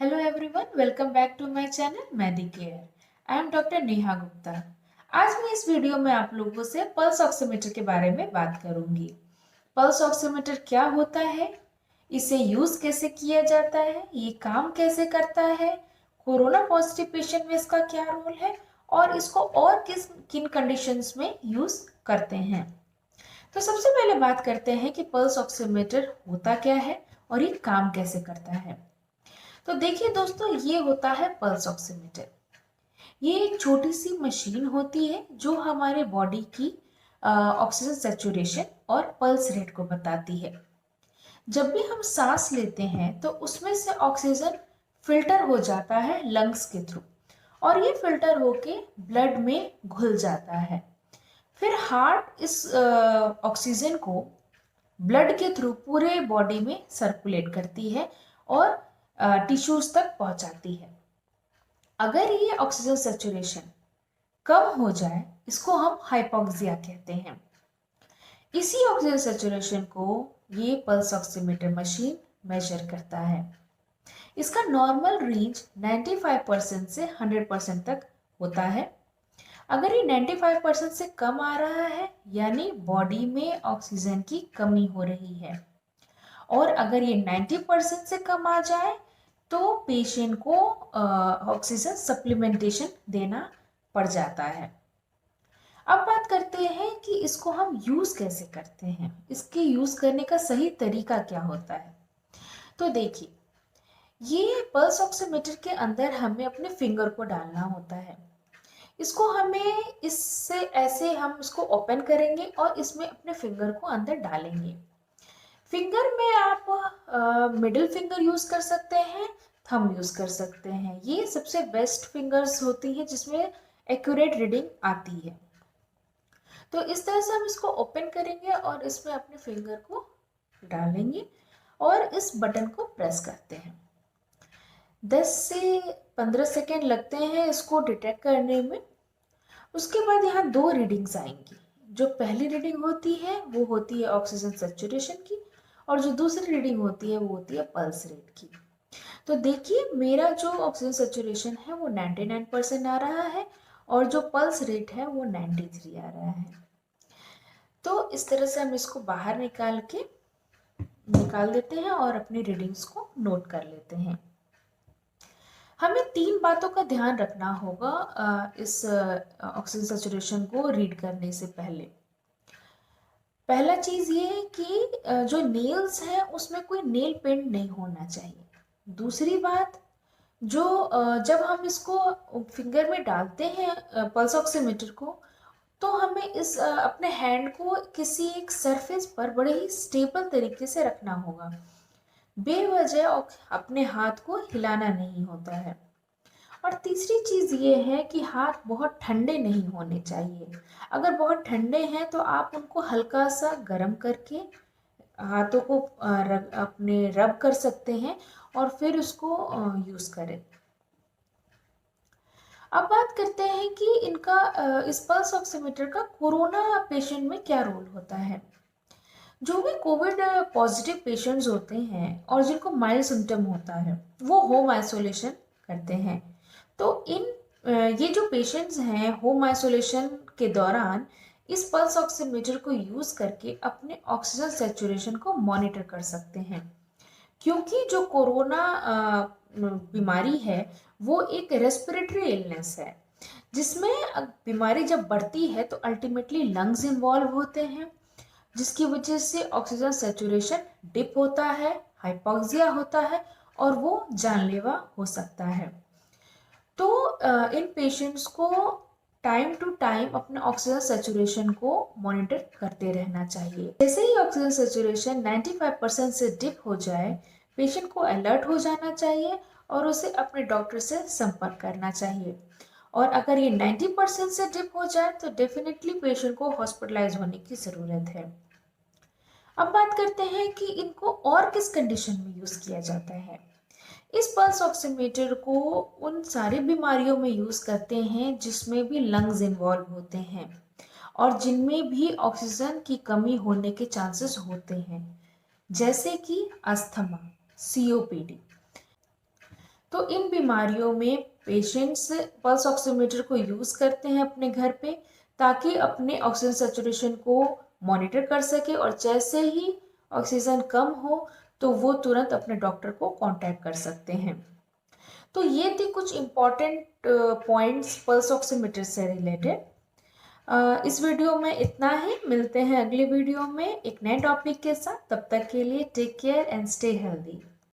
Hello everyone, welcome back to my channel Medicare. I am doctor Neha Gupta. आज मैं इस video में आप लोगों से पल्स ऑक्सीमीटर के बारे में बात करूंगी। पल्स ऑक्सीमीटर क्या होता है, इसे यूज कैसे किया जाता है, ये काम कैसे करता है, कोरोना पॉजिटिव पेशेंट में इसका क्या रोल है और इसको और किन कंडीशंस में यूज करते हैं। तो सबसे पहले बात करते हैं कि पल्स ऑक्सीमीटर होता क्या है और ये काम कैसे करता है। तो देखिए दोस्तों, ये होता है पल्स ऑक्सीमीटर। ये एक छोटी सी मशीन होती है जो हमारे बॉडी की ऑक्सीजन सैचुरेशन और पल्स रेट को बताती है। जब भी हम सांस लेते हैं तो उसमें से ऑक्सीजन फिल्टर हो जाता है लंग्स के थ्रू, और ये फिल्टर होके ब्लड में घुल जाता है। फिर हार्ट इस ऑक्सीजन को ब्लड के थ्रू पूरे बॉडी में सर्कुलेट करती है और टिश्यूज तक पहुंचाती है। अगर ये ऑक्सीजन सैचुरेशन कम हो जाए, इसको हम हाइपोक्सिया कहते हैं। इसी ऑक्सीजन सैचुरेशन को ये पल्स ऑक्सीमीटर मशीन मेजर करता है। इसका नॉर्मल रेंज 95% से 100% तक होता है। अगर ये 95% से कम आ रहा है यानी बॉडी में ऑक्सीजन की कमी हो रही है, और अगर ये 90% से कम आ जाए तो पेशेंट को ऑक्सीजन सप्लीमेंटेशन देना पड़ जाता है। अब बात करते हैं कि इसको हम यूज कैसे करते हैं, इसके यूज करने का सही तरीका क्या होता है। तो देखिए, ये पल्स ऑक्सीमीटर के अंदर हमें अपने फिंगर को डालना होता है। इसको हमें इससे ऐसे हम इसको ओपन करेंगे और इसमें अपने फिंगर को अंदर डालेंगे। फिंगर में आप मिडिल फिंगर यूज कर सकते हैं, थंब यूज कर सकते हैं। ये सबसे बेस्ट फिंगर्स होती हैं जिसमें एक्यूरेट रीडिंग आती है। तो इस तरह से हम इसको ओपन करेंगे और इसमें अपने फिंगर को डालेंगे और इस बटन को प्रेस करते हैं। 10 से 15 सेकेंड लगते हैं इसको डिटेक्ट करने में। उसके बाद यहाँ दो रीडिंग्स आएंगी। जो पहली रीडिंग होती है वो होती है ऑक्सीजन सैचुरेशन की, और जो दूसरी रीडिंग होती है वो होती है पल्स रेट की। तो देखिए, मेरा जो ऑक्सीजन सैचुरेशन है वो 99% आ रहा है और जो पल्स रेट है वो 93 आ रहा है। तो इस तरह से हम इसको बाहर निकाल देते हैं और अपनी रीडिंग्स को नोट कर लेते हैं। हमें तीन बातों का ध्यान रखना होगा इस ऑक्सीजन सैचुरेशन को रीड करने से पहले। पहला चीज ये है कि जो नेल्स है उसमें कोई नेल पेंट नहीं होना चाहिए। दूसरी बात, जो जब हम इसको फिंगर में डालते हैं पल्स ऑक्सीमीटर को, तो हमें इस अपने हैंड को किसी एक सरफेस पर बड़े ही स्टेबल तरीके से रखना होगा। बेवजह अपने हाथ को हिलाना नहीं होता है। और तीसरी चीज ये है कि हाथ बहुत ठंडे नहीं होने चाहिए। अगर बहुत ठंडे हैं तो आप उनको हल्का सा गर्म करके हाथों को अपने रब कर सकते हैं और फिर उसको यूज करें। अब बात करते हैं कि इनका इस पल्स ऑक्सीमीटर का कोरोना पेशेंट में क्या रोल होता है। जो भी कोविड पॉजिटिव पेशेंट्स होते हैं और जिनको माइल्ड सिम्टम होता है वो होम आइसोलेशन करते हैं। तो ये जो पेशेंट्स हैं होम आइसोलेशन के दौरान इस पल्स ऑक्सीमीटर को यूज करके अपने ऑक्सीजन सैचुरेशन को मॉनिटर कर सकते हैं। क्योंकि जो कोरोना बीमारी है वो एक रेस्पिरेटरी इलनेस है, जिसमें बीमारी जब बढ़ती है तो अल्टीमेटली लंग्स इन्वॉल्व होते हैं, जिसकी वजह से ऑक्सीजन सैचुरेशन डिप होता है, हाइपोक्सिया होता है और वो जानलेवा हो सकता है। तो इन पेशेंट्स को टाइम टू टाइम अपने ऑक्सीजन सैचुरेशन को मॉनिटर करते रहना चाहिए। जैसे ही ऑक्सीजन सैचुरेशन 95% से डिप हो जाए, पेशेंट को अलर्ट हो जाना चाहिए और उसे अपने डॉक्टर से संपर्क करना चाहिए। और अगर ये 90% से डिप हो जाए तो डेफिनेटली पेशेंट को हॉस्पिटलाइज होने की ज़रूरत है। अब बात करते हैं कि इनको और किस कंडीशन में यूज़ किया जाता है। इस पल्स ऑक्सीमीटर को उन सारी बीमारियों में यूज़ करते हैं जिसमें भी लंग्स इन्वॉल्व होते हैं और जिनमें भी ऑक्सीजन की कमी होने के चांसेस होते हैं, जैसे कि अस्थमा, सीओपीडी। तो इन बीमारियों में पेशेंट्स पल्स ऑक्सीमीटर को यूज़ करते हैं अपने घर पे, ताकि अपने ऑक्सीजन सैचुरेशन को मॉनिटर कर सके, और जैसे ही ऑक्सीजन कम हो तो वो तुरंत अपने डॉक्टर को कांटेक्ट कर सकते हैं। तो ये थी कुछ इम्पॉर्टेंट पॉइंट्स पल्स ऑक्सीमीटर से रिलेटेड। इस वीडियो में इतना ही। मिलते हैं अगले वीडियो में एक नए टॉपिक के साथ। तब तक के लिए take care and stay healthy.